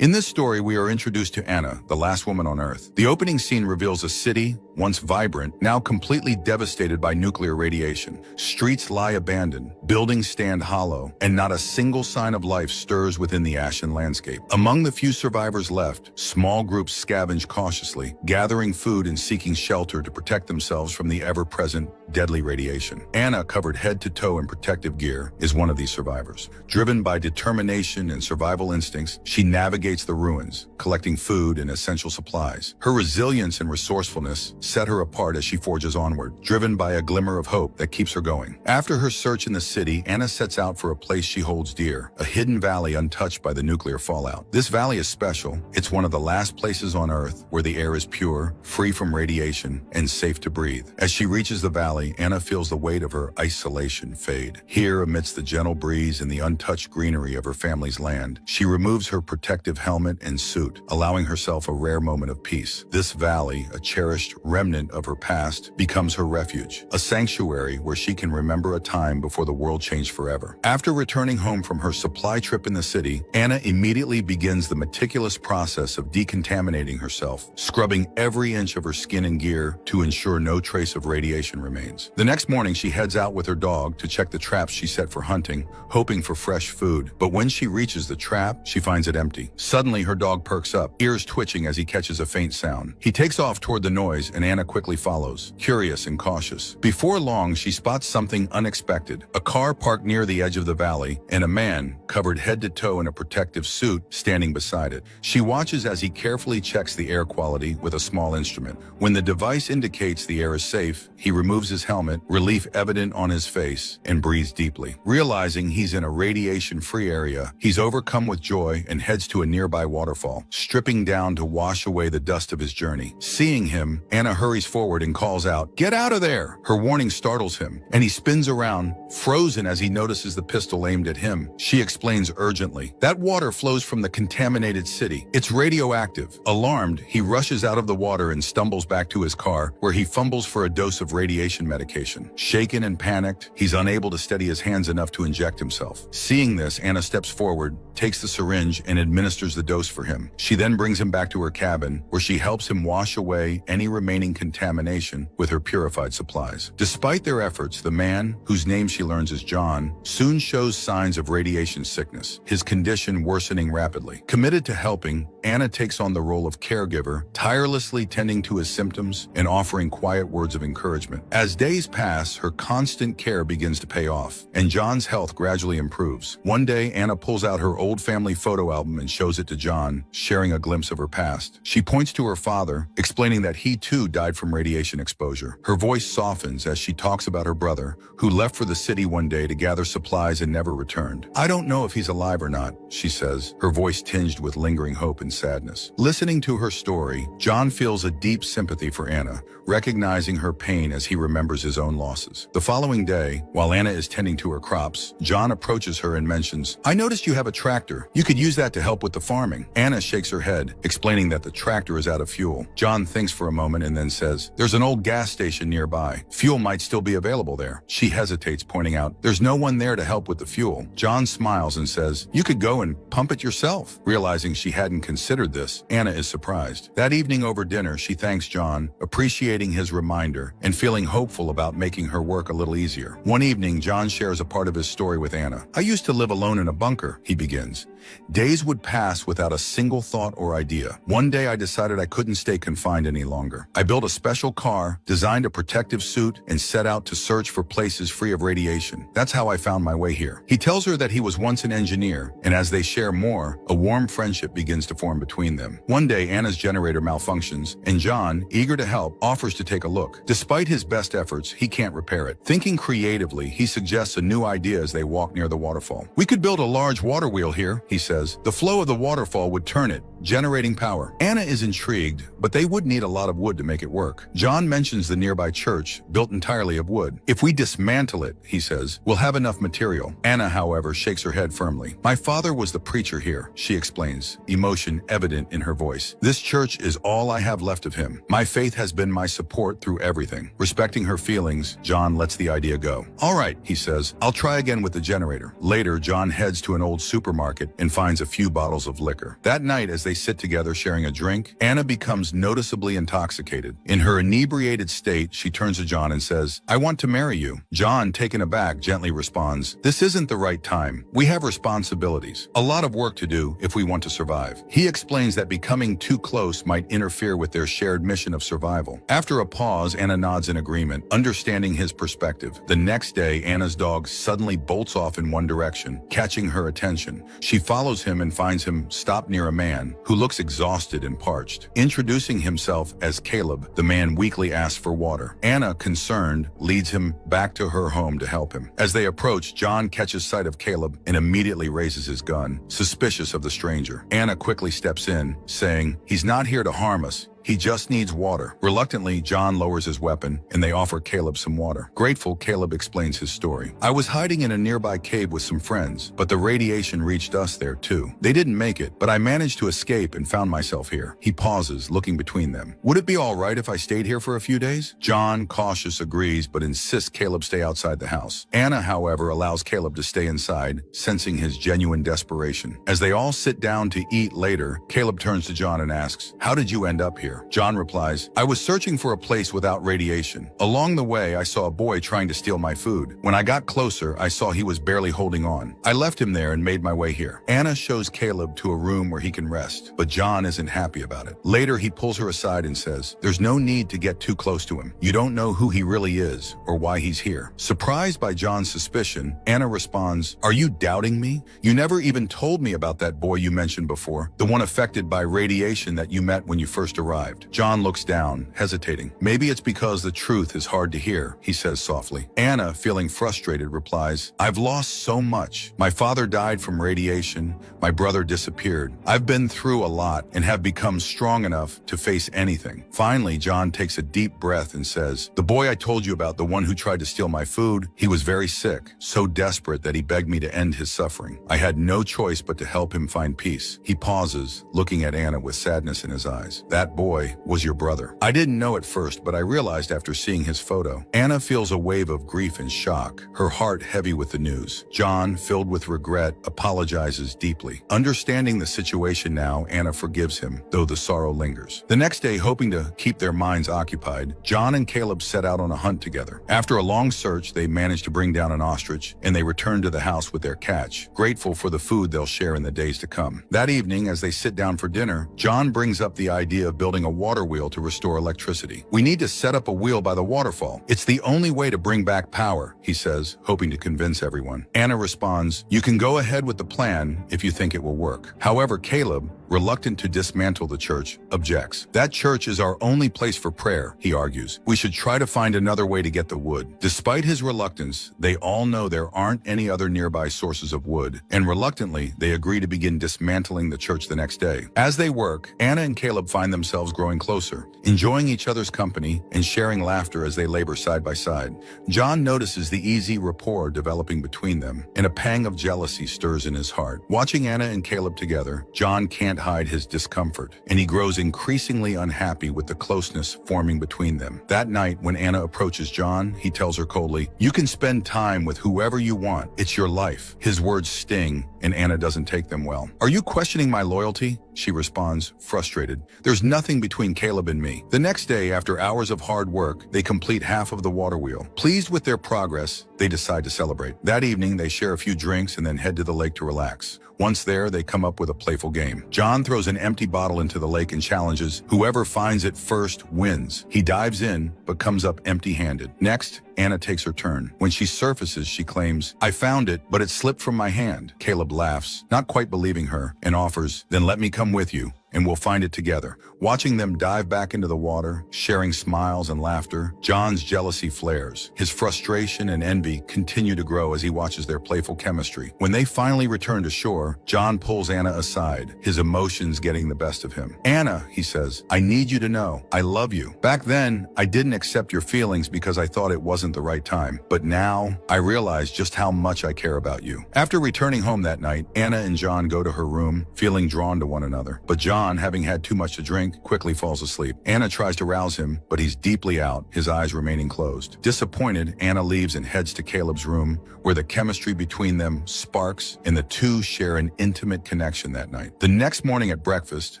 In this story, we are introduced to Anna, the last woman on Earth. The opening scene reveals a city, once vibrant, now completely devastated by nuclear radiation. Streets lie abandoned, buildings stand hollow, and not a single sign of life stirs within the ashen landscape. Among the few survivors left, small groups scavenge cautiously, gathering food and seeking shelter to protect themselves from the ever-present deadly radiation. Anna, covered head to toe in protective gear, is one of these survivors. Driven by determination and survival instincts, she navigates the ruins, collecting food and essential supplies. Her resilience and resourcefulness set her apart as she forges onward, driven by a glimmer of hope that keeps her going. After her search in the city, Anna sets out for a place she holds dear, a hidden valley untouched by the nuclear fallout. This valley is special. It's one of the last places on Earth where the air is pure, free from radiation, and safe to breathe. As she reaches the valley, Anna feels the weight of her isolation fade. Here, amidst the gentle breeze and the untouched greenery of her family's land, she removes her protective helmet and suit, allowing herself a rare moment of peace. This valley, a cherished remnant of her past, becomes her refuge, a sanctuary where she can remember a time before the world changed forever. After returning home from her supply trip in the city, Anna immediately begins the meticulous process of decontaminating herself, scrubbing every inch of her skin and gear to ensure no trace of radiation remains. The next morning, she heads out with her dog to check the traps she set for hunting, hoping for fresh food. But when she reaches the trap, she finds it empty. Suddenly, her dog perks up, ears twitching as he catches a faint sound. He takes off toward the noise, and Anna quickly follows, curious and cautious. Before long, she spots something unexpected. A car parked near the edge of the valley, and a man, covered head to toe in a protective suit, standing beside it. She watches as he carefully checks the air quality with a small instrument. When the device indicates the air is safe, he removes his helmet, relief evident on his face, and breathes deeply. Realizing he's in a radiation-free area, he's overcome with joy and heads to a nearby waterfall, stripping down to wash away the dust of his journey. Seeing him, Anna hurries forward and calls out, "Get out of there!" Her warning startles him, and he spins around, frozen as he notices the pistol aimed at him. She explains urgently, "That water flows from the contaminated city. It's radioactive." Alarmed, he rushes out of the water and stumbles back to his car, where he fumbles for a dose of radiation medication. Shaken and panicked, he's unable to steady his hands enough to inject himself. Seeing this, Anna steps forward, takes the syringe, and administers the dose for him. She then brings him back to her cabin, where she helps him wash away any remaining contamination with her purified supplies. Despite their efforts, the man, whose name she learns is John, soon shows signs of radiation sickness, his condition worsening rapidly. Committed to helping, Anna takes on the role of caregiver, tirelessly tending to his symptoms and offering quiet words of encouragement. As days pass, her constant care begins to pay off, and John's health gradually improves. One day, Anna pulls out her old family photo album and shows it to John, sharing a glimpse of her past. She points to her father, explaining that he too died from radiation exposure. Her voice softens as she talks about her brother, who left for the city one day to gather supplies and never returned. "I don't know if he's alive or not," she says, her voice tinged with lingering hope and sadness. Listening to her story, John feels a deep sympathy for Anna, recognizing her pain as he remembers his own losses. The following day, while Anna is tending to her crops, John approaches her and mentions, "I noticed you have a tractor. You could use that to help with the farming." Anna shakes her head, explaining that the tractor is out of fuel. John thinks for a moment and then says, "There's an old gas station nearby. Fuel might still be available there." She hesitates, pointing out, "There's no one there to help with the fuel." John smiles and says, "You could go and pump it yourself." Realizing she hadn't considered this, Anna is surprised. That evening over dinner, she thanks John, appreciating his reminder and feeling hopeful about making her work a little easier. One evening, John shares a part of his story with Anna. "I used to live alone in a bunker," he begins. "Days would pass without a single thought or idea. One day I decided I couldn't stay confined any longer. I built a special car, designed a protective suit, and set out to search for places free of radiation. That's how I found my way here." He tells her that he was once an engineer, and as they share more, a warm friendship begins to form between them. One day, Anna's generator malfunctions, and John, eager to help, offers to take a look. Despite his best efforts, he can't repair it. Thinking creatively, he suggests a new idea as they walk near the waterfall. "We could build a large water wheel here," he says. "The flow of the waterfall would turn it, generating power. Anna is intrigued, but they would need a lot of wood to make it work. John mentions the nearby church, built entirely of wood. If we dismantle it, he says, we'll have enough material. Anna, however, shakes her head firmly. My father was the preacher here, she explains, emotion evident in her voice. This church is all I have left of him. My faith has been my support through everything. Respecting her feelings, John lets the idea go. All right, he says, I'll try again with the generator. Later, John heads to an old supermarket and finds a few bottles of liquor. That night, as they sit together sharing a drink, Anna becomes noticeably intoxicated. In her inebriated state, she turns to John and says, I want to marry you. John, taken aback, gently responds, this isn't the right time. We have responsibilities, a lot of work to do if we want to survive. He explains that becoming too close might interfere with their shared mission of survival. After a pause, Anna nods in agreement, understanding his perspective. The next day, Anna's dog suddenly bolts off in one direction, catching her attention. She follows him and finds him stopped near a man who looks exhausted and parched. Introducing himself as Caleb, the man weakly asks for water. Anna, concerned, leads him back to her home to help him. As they approach, John catches sight of Caleb and immediately raises his gun, suspicious of the stranger. Anna quickly steps in, saying, he's not here to harm us. He just needs water. Reluctantly, John lowers his weapon, and they offer Caleb some water. Grateful, Caleb explains his story. I was hiding in a nearby cave with some friends, but the radiation reached us there too. They didn't make it, but I managed to escape and found myself here. He pauses, looking between them. Would it be all right if I stayed here for a few days? John, cautious, agrees, but insists Caleb stay outside the house. Anna, however, allows Caleb to stay inside, sensing his genuine desperation. As they all sit down to eat later, Caleb turns to John and asks, how did you end up here? John replies, I was searching for a place without radiation. Along the way, I saw a boy trying to steal my food. When I got closer, I saw he was barely holding on. I left him there and made my way here. Anna shows Caleb to a room where he can rest, but John isn't happy about it. Later, he pulls her aside and says, there's no need to get too close to him. You don't know who he really is or why he's here. Surprised by John's suspicion, Anna responds, are you doubting me? You never even told me about that boy you mentioned before, the one affected by radiation that you met when you first arrived. John looks down, hesitating. Maybe it's because the truth is hard to hear, he says softly. Anna, feeling frustrated, replies, I've lost so much. My father died from radiation. My brother disappeared. I've been through a lot and have become strong enough to face anything. Finally, John takes a deep breath and says, the boy I told you about, the one who tried to steal my food, he was very sick, so desperate that he begged me to end his suffering. I had no choice but to help him find peace. He pauses, looking at Anna with sadness in his eyes. That boy was your brother. I didn't know at first, but I realized after seeing his photo. Anna feels a wave of grief and shock, her heart heavy with the news. John, filled with regret, apologizes deeply. Understanding the situation now, Anna forgives him, though the sorrow lingers. The next day, hoping to keep their minds occupied, John and Caleb set out on a hunt together. After a long search, they manage to bring down an ostrich, and they return to the house with their catch, grateful for the food they'll share in the days to come. That evening, as they sit down for dinner, John brings up the idea of building a water wheel to restore electricity. We need to set up a wheel by the waterfall. It's the only way to bring back power, he says, hoping to convince everyone. Anna responds, you can go ahead with the plan if you think it will work. However, Caleb, reluctant to dismantle the church, objects. That church is our only place for prayer, he argues. We should try to find another way to get the wood. Despite his reluctance, they all know there aren't any other nearby sources of wood, and reluctantly, they agree to begin dismantling the church the next day. As they work, Anna and Caleb find themselves growing closer, enjoying each other's company and sharing laughter as they labor side by side. John notices the easy rapport developing between them, and a pang of jealousy stirs in his heart. Watching Anna and Caleb together, John can't hide his discomfort, and he grows increasingly unhappy with the closeness forming between them. That night, when Anna approaches John, he tells her coldly, you can spend time with whoever you want. It's your life. His words sting, and Anna doesn't take them well. Are you questioning my loyalty? She responds, frustrated. There's nothing between Caleb and me. The next day, after hours of hard work, they complete half of the water wheel. Pleased with their progress, they decide to celebrate. That evening, they share a few drinks and then head to the lake to relax. Once there, they come up with a playful game. John throws an empty bottle into the lake and challenges, whoever finds it first wins. He dives in, but comes up empty-handed. Next, Anna takes her turn. When she surfaces, she claims, I found it, but it slipped from my hand. Caleb laughs, not quite believing her, and offers, then let me come with you. and we'll find it together. Watching them dive back into the water, sharing smiles and laughter, John's jealousy flares. His frustration and envy continue to grow as he watches their playful chemistry. When they finally return to shore, John pulls Anna aside, his emotions getting the best of him. "Anna," he says, "I need you to know, I love you. Back then, I didn't accept your feelings because I thought it wasn't the right time. But now, I realize just how much I care about you." After returning home that night, Anna and John go to her room, feeling drawn to one another. But John, having had too much to drink, quickly falls asleep. Anna tries to rouse him, but he's deeply out, his eyes remaining closed. Disappointed, Anna leaves and heads to Caleb's room, where the chemistry between them sparks, and the two share an intimate connection that night. The next morning at breakfast,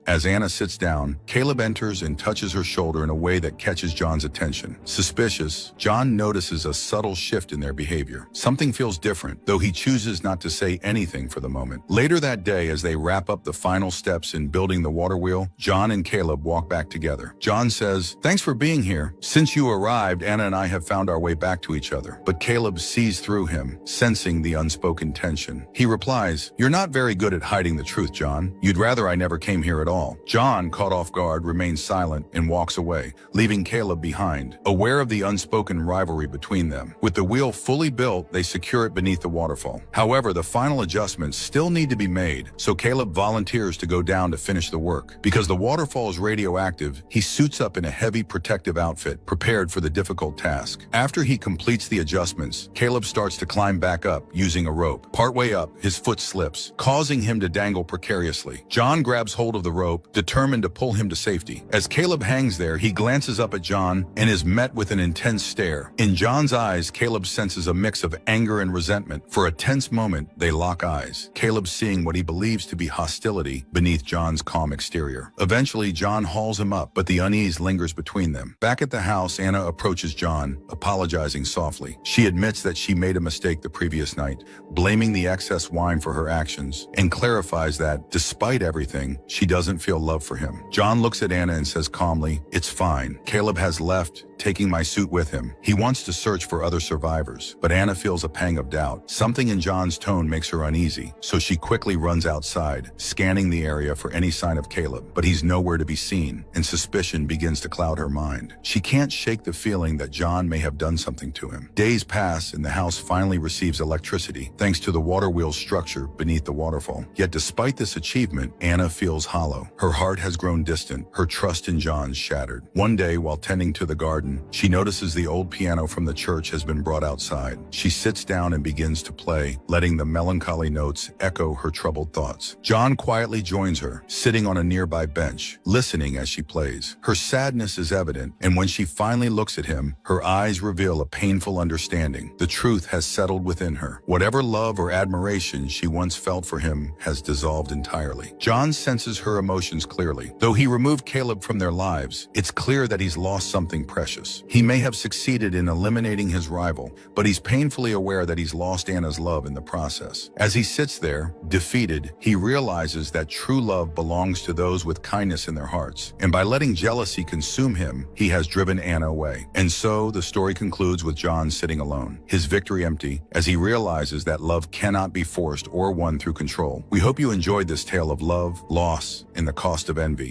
as Anna sits down, Caleb enters and touches her shoulder in a way that catches John's attention. Suspicious, John notices a subtle shift in their behavior. Something feels different, though he chooses not to say anything for the moment. Later that day, as they wrap up the final steps in building the water wheel, John and Caleb walk back together. John says, "Thanks for being here. Since you arrived, Anna and I have found our way back to each other." But Caleb sees through him, sensing the unspoken tension. He replies, "You're not very good at hiding the truth, John. You'd rather I never came here at all." John, caught off guard, remains silent and walks away, leaving Caleb behind, aware of the unspoken rivalry between them. With the wheel fully built, they secure it beneath the waterfall. However, the final adjustments still need to be made, so Caleb volunteers to go down to finish the work. Because the waterfall is radioactive, he suits up in a heavy protective outfit, prepared for the difficult task. After he completes the adjustments, Caleb starts to climb back up using a rope. Partway up, his foot slips, causing him to dangle precariously. John grabs hold of the rope, determined to pull him to safety. As Caleb hangs there, he glances up at John and is met with an intense stare. In John's eyes, Caleb senses a mix of anger and resentment. For a tense moment, they lock eyes, Caleb seeing what he believes to be hostility beneath John's calm exterior. Eventually, John hauls him up, but the unease lingers between them. Back at the house, Anna approaches John, apologizing softly. She admits that she made a mistake the previous night, blaming the excess wine for her actions, and clarifies that, despite everything, she doesn't feel love for him. John looks at Anna and says calmly, "It's fine. Caleb has left, taking my suit with him. He wants to search for other survivors." But Anna feels a pang of doubt. Something in John's tone makes her uneasy, so she quickly runs outside, scanning the area for any sign of Caleb. But he's nowhere to be seen, and suspicion begins to cloud her mind. She can't shake the feeling that John may have done something to him. Days pass, and the house finally receives electricity, thanks to the water wheel structure beneath the waterfall. Yet despite this achievement, Anna feels hollow. Her heart has grown distant, her trust in John shattered. One day, while tending to the garden, she notices the old piano from the church has been brought outside. She sits down and begins to play, letting the melancholy notes echo her troubled thoughts. John quietly joins her, sitting on a nearby bench, listening as she plays. Her sadness is evident, and when she finally looks at him, her eyes reveal a painful understanding. The truth has settled within her. Whatever love or admiration she once felt for him has dissolved entirely. John senses her emotions clearly. Though he removed Caleb from their lives, it's clear that he's lost something precious. He may have succeeded in eliminating his rival, but he's painfully aware that he's lost Anna's love in the process. As he sits there, defeated, he realizes that true love belongs to those with kindness in their hearts. And by letting jealousy consume him, he has driven Anna away. And so, the story concludes with John sitting alone, his victory empty, as he realizes that love cannot be forced or won through control. We hope you enjoyed this tale of love, loss, and the cost of envy.